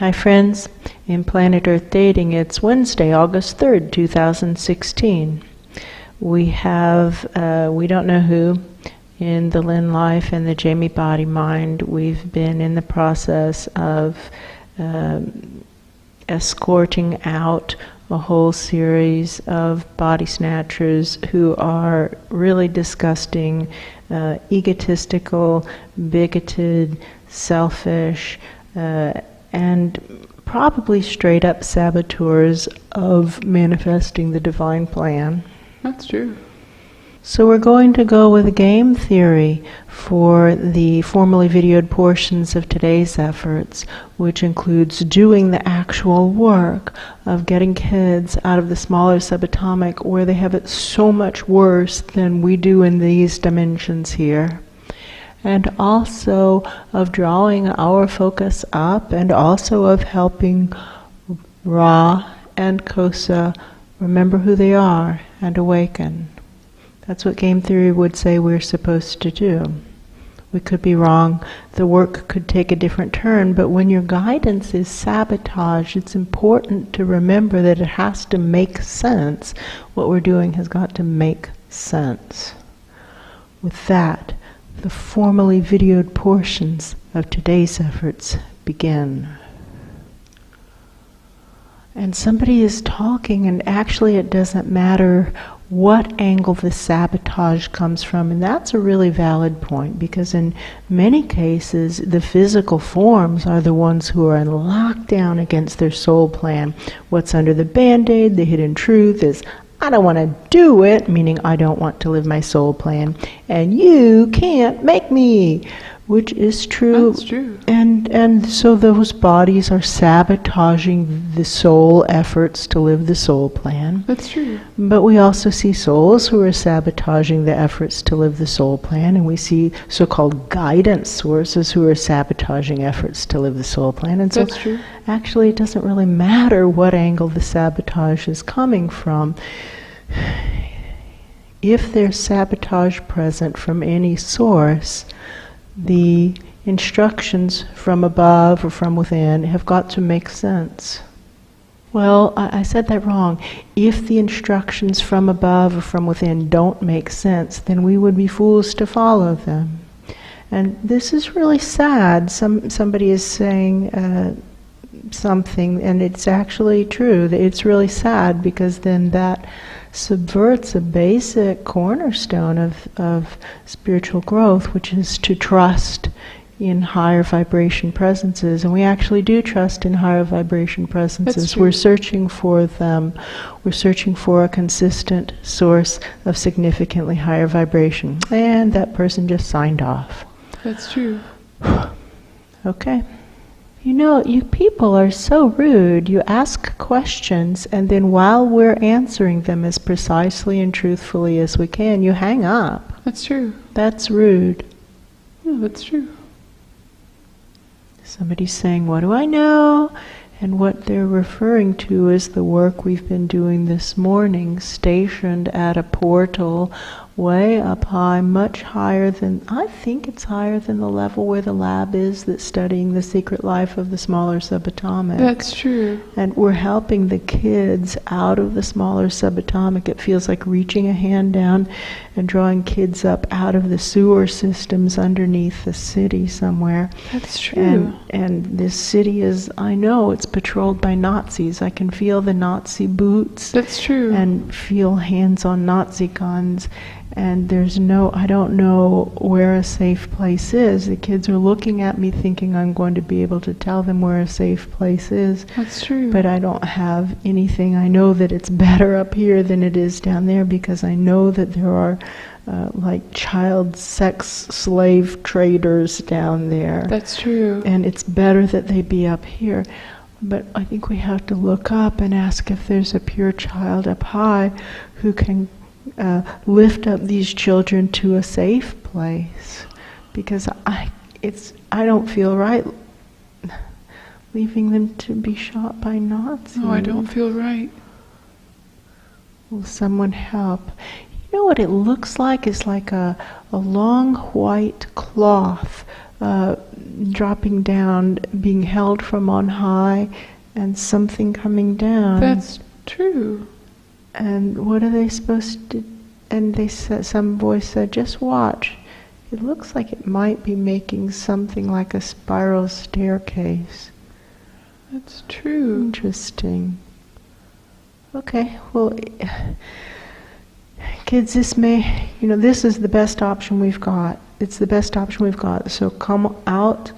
Hi friends, in Planet Earth Dating, it's Wednesday, August 3rd, 2016. We have, we don't know who, in the Lynn Life and the Jamie Body Mind. We've been in the process of escorting out a whole series of Body-Snatchers who are really disgusting, egotistical, bigoted, selfish, and probably straight up saboteurs of manifesting the divine plan. That's true. So we're going to go with a game theory for the formally videoed portions of today's efforts, which includes doing the actual work of getting kids out of the smaller subatomic where they have it so much worse than we do in these dimensions here. And also of drawing our focus up, and also of helping Ra and Cosa remember who they are and awaken. That's what game theory would say we're supposed to do. We could be wrong. The work could take a different turn, but when your guidance is sabotage, it's important to remember that it has to make sense. What we're doing has got to make sense. With that, the formally videoed portions of today's efforts begin. And somebody is talking, and actually it doesn't matter what angle the sabotage comes from, and that's a really valid point, because in many cases the physical forms are the ones who are in lockdown against their soul plan. What's under the band-aid, the hidden truth, is I don't want to do it, meaning I don't want to live my soul plan, and you can't make me, which is true. That's true. And so those bodies are sabotaging the soul efforts to live the soul plan. That's true. But we also see souls who are sabotaging the efforts to live the soul plan, and we see so-called guidance sources who are sabotaging efforts to live the soul plan. And so that's true. Actually it doesn't really matter what angle the sabotage is coming from. If there's sabotage present from any source, the instructions from above or from within have got to make sense. Well, I said that wrong. If the instructions from above or from within don't make sense, then we would be fools to follow them. And this is really sad. Somebody is saying something, and it's actually true. It's really sad, because then that subverts a basic cornerstone of spiritual growth, which is to trust in higher vibration presences. And we actually do trust in higher vibration presences. We're searching for them. We're searching for a consistent source of significantly higher vibration. And that person just signed off. That's true. Okay. You know, you people are so rude. You ask questions, and then while we're answering them as precisely and truthfully as we can, you hang up. That's true. That's rude. Yeah, that's true. Somebody's saying, what do I know? And what they're referring to is the work we've been doing this morning, stationed at a portal way up high, much higher than, I think it's higher than the level where the lab is that's studying the secret life of the smaller subatomic. That's true. And we're helping the kids out of the smaller subatomic. It feels like reaching a hand down and drawing kids up out of the sewer systems underneath the city somewhere. That's true. And this city is, I know, it's patrolled by Nazis. I can feel the Nazi boots. That's true. And feel hands on Nazi guns. And there's no, I don't know where a safe place is. The kids are looking at me thinking I'm going to be able to tell them where a safe place is. That's true. But I don't have anything. I know that it's better up here than it is down there, because I know that there are like child sex slave traders down there. That's true. And it's better that they be up here. But I think we have to look up and ask if there's a pure child up high who can lift up these children to a safe place, because I don't feel right leaving them to be shot by Nazis. No, I don't feel right. Will someone help? You know what it looks like? It's like a long white cloth dropping down, being held from on high, and something coming down. That's true. And what are they supposed to? And they said, some voice said, "Just watch. It looks like it might be making something like a spiral staircase." That's true. Interesting. Okay, well, kids, this is the best option we've got. It's the best option we've got. So come out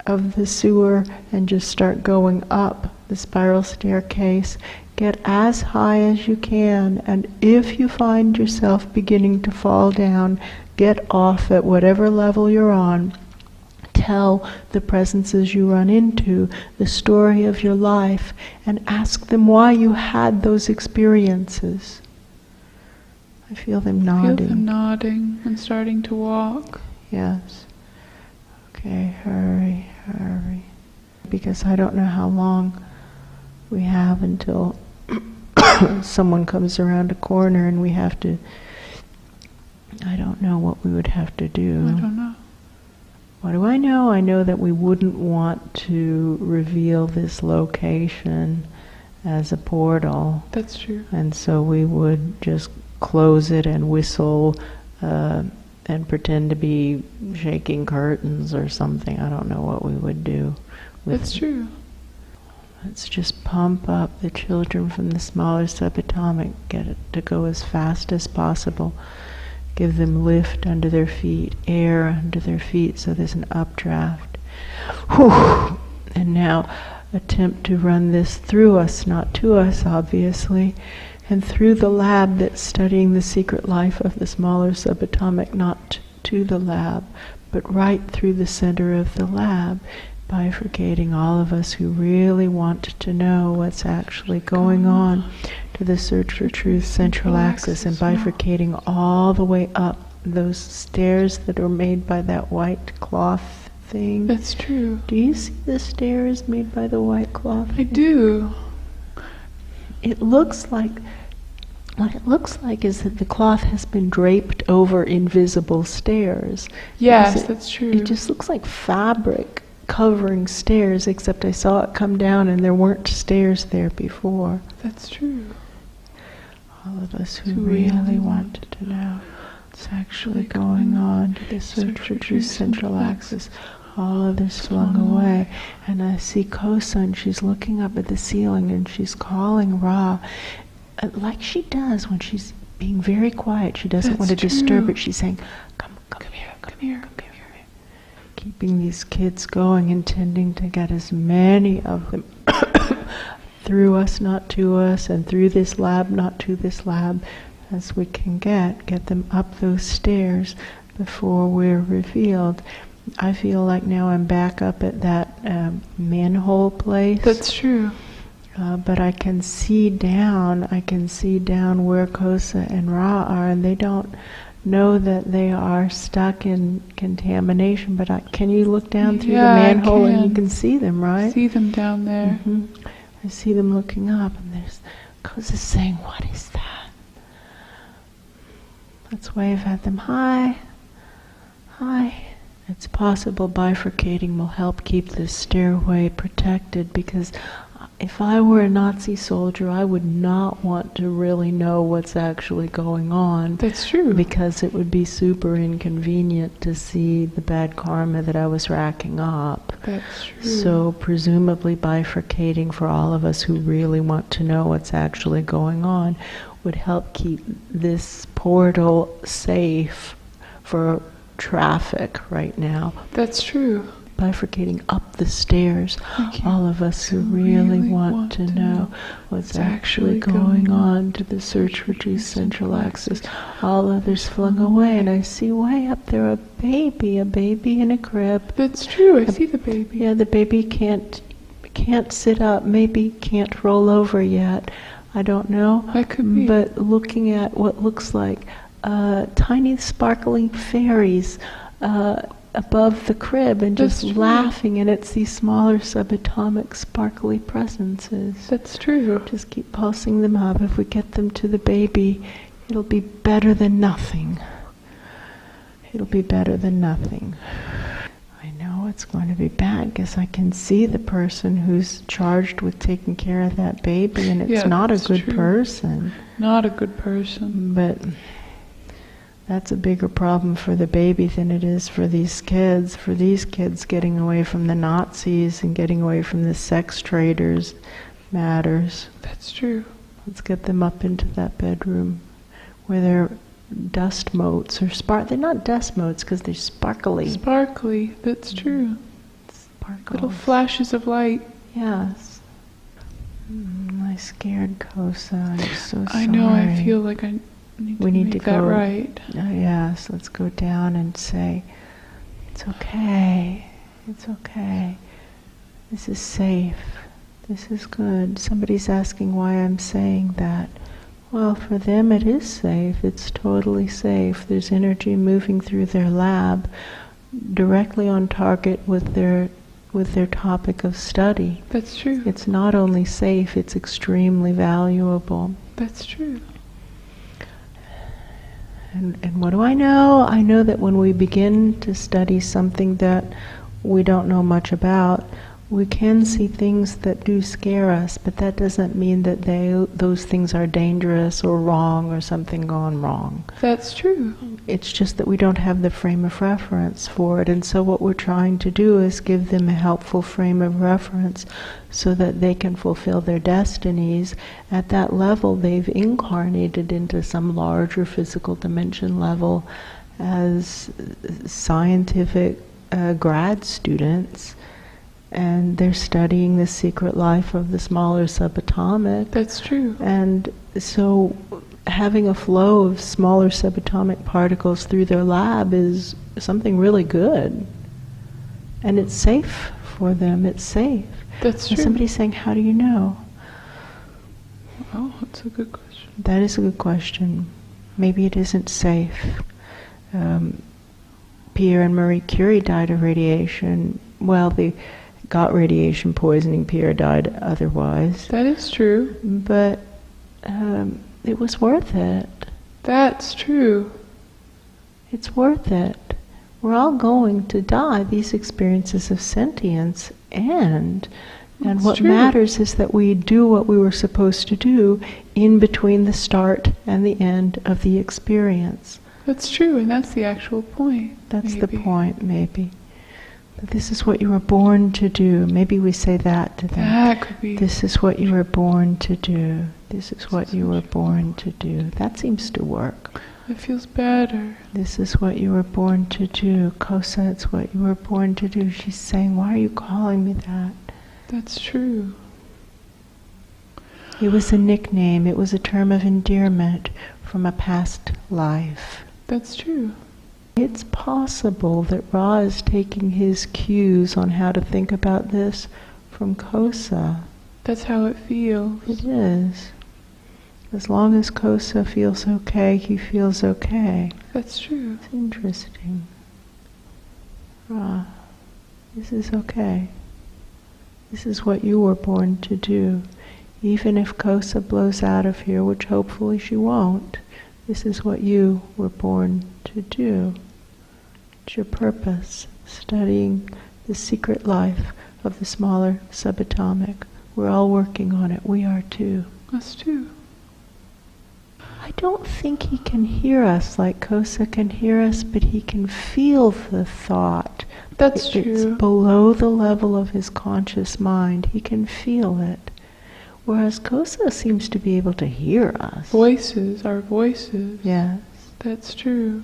of the sewer and just start going up the spiral staircase. Get as high as you can, and if you find yourself beginning to fall down, get off at whatever level you're on. Tell the presences you run into the story of your life and ask them why you had those experiences. I feel them nodding. Feel them nodding and starting to walk. Yes. Okay, hurry. Because I don't know how long we have until someone comes around a corner and we have to... I don't know what we would have to do. I don't know. What do I know? I know that we wouldn't want to reveal this location as a portal. That's true. And so we would just close it and whistle and pretend to be shaking curtains or something. I don't know what we would do. That's true. Let's just pump up the children from the smaller subatomic, get it to go as fast as possible. Give them lift under their feet, air under their feet, so there's an updraft. Whew. And now attempt to run this through us, not to us, obviously, and through the lab that's studying the secret life of the smaller subatomic, not to the lab, but right through the center of the lab, bifurcating all of us who really want to know what's actually going on to the search for truth central axis, and bifurcating all the way up those stairs that are made by that white cloth thing. That's true. Do you see the stairs made by the white cloth? I do. It looks like, what it looks like is that the cloth has been draped over invisible stairs. Yes, that's true. It just looks like fabric covering stairs, except I saw it come down and there weren't stairs there before. That's true. All of us who really wanted to know what's actually going on to the search for truth central axis, all others flung away. And I see Cosa, and she's looking up at the ceiling and she's calling Ra, like she does when she's being very quiet. She doesn't want to disturb it. She's saying, come here, come here. Keeping these kids going, intending to get as many of them through us, not to us, and through this lab, not to this lab, as we can get them up those stairs before we're revealed. I feel like now I'm back up at that manhole place. That's true. But I can see down where Cosa and Ra are, and they don't know that they are stuck in contamination, but can you look down through the manhole and you can see them, right? See them down there. Mm-hmm. I see them looking up, and there's Cosa saying, "What is that?" Let's wave at them. Hi. It's possible bifurcating will help keep this stairway protected, because if I were a Nazi soldier, I would not want to really know what's actually going on. That's true. Because it would be super inconvenient to see the bad karma that I was racking up. That's true. So presumably bifurcating for all of us who really want to know what's actually going on would help keep this portal safe for traffic right now. That's true. Bifurcating up the stairs, all of us who really want to know what's actually going on to the search for truth central axis, all others flung away. And I see way up there a baby in a crib. That's true. I see the baby. Yeah, the baby can't sit up, maybe can't roll over yet. I don't know. That could be. But looking at what looks like tiny sparkling fairies above the crib, and just laughing, and it's these smaller subatomic sparkly presences. That's true. Just keep pulsing them up. If we get them to the baby, it'll be better than nothing. It'll be better than nothing. I it's going to be bad because I can see the person who's charged with taking care of that baby, and it's not a good person. Not a good person. But that's a bigger problem for the baby than it is for these kids. For these kids, getting away from the Nazis and getting away from the sex traders matters. That's true. Let's get them up into that bedroom where they're dust motes or they're not dust motes because they're sparkly. Sparkly, that's true. Sparkles. Little flashes of light. Yes. I scared Cosa. I'm so sorry. I know, I feel like I need to make that right. Yes, let's go down and say, it's okay. It's okay. This is safe. This is good. Somebody's asking why I'm saying that. Well, for them it is safe. It's totally safe. There's energy moving through their lab directly on target with their topic of study. That's true. It's not only safe, it's extremely valuable. That's true. And what do I know? I know that when we begin to study something that we don't know much about, we can see things that do scare us, but that doesn't mean that those things are dangerous or wrong or something gone wrong. That's true. It's just that we don't have the frame of reference for it, and so what we're trying to do is give them a helpful frame of reference so that they can fulfill their destinies. At that level, they've incarnated into some larger physical dimension level as scientific grad students, and they're studying the secret life of the smaller subatomic. That's true. And so having a flow of smaller subatomic particles through their lab is something really good. And it's safe for them. It's safe. That's true. And somebody's saying, how do you know? Oh, that's a good question. That is a good question. Maybe it isn't safe. Pierre and Marie Curie died of radiation. Well, they got radiation poisoning. Pierre died otherwise. That is true. But it was worth it. That's true. It's worth it. We're all going to die, these experiences of sentience, and what true. matters is that we do what we were supposed to do in between the start and the end of the experience. That's true, and that's the actual point. That's maybe. the point, maybe. That this is what you were born to do. Maybe we say that to them. That could be. This is what you were born to do. This is what you were born to do. That seems to work. It feels better. This is what you were born to do. Cosa, it's what you were born to do. She's saying, why are you calling me that? That's true. It was a nickname. It was a term of endearment from a past life. That's true. It's possible that Ra is taking his cues on how to think about this from Cosa. That's how it feels. It is. As long as Cosa feels okay, he feels okay. That's true. It's interesting. Ra, this is okay. This is what you were born to do. Even if Cosa blows out of here, which hopefully she won't, this is what you were born to do. It's your purpose, studying the secret life of the smaller subatomic. We're all working on it. We are too. Us too. I don't think he can hear us like Cosa can hear us, but he can feel the thought. That's It's true. below the level of his conscious mind. He can feel it. Whereas Cosa seems to be able to hear us. Voices, our voices. Yes. That's true.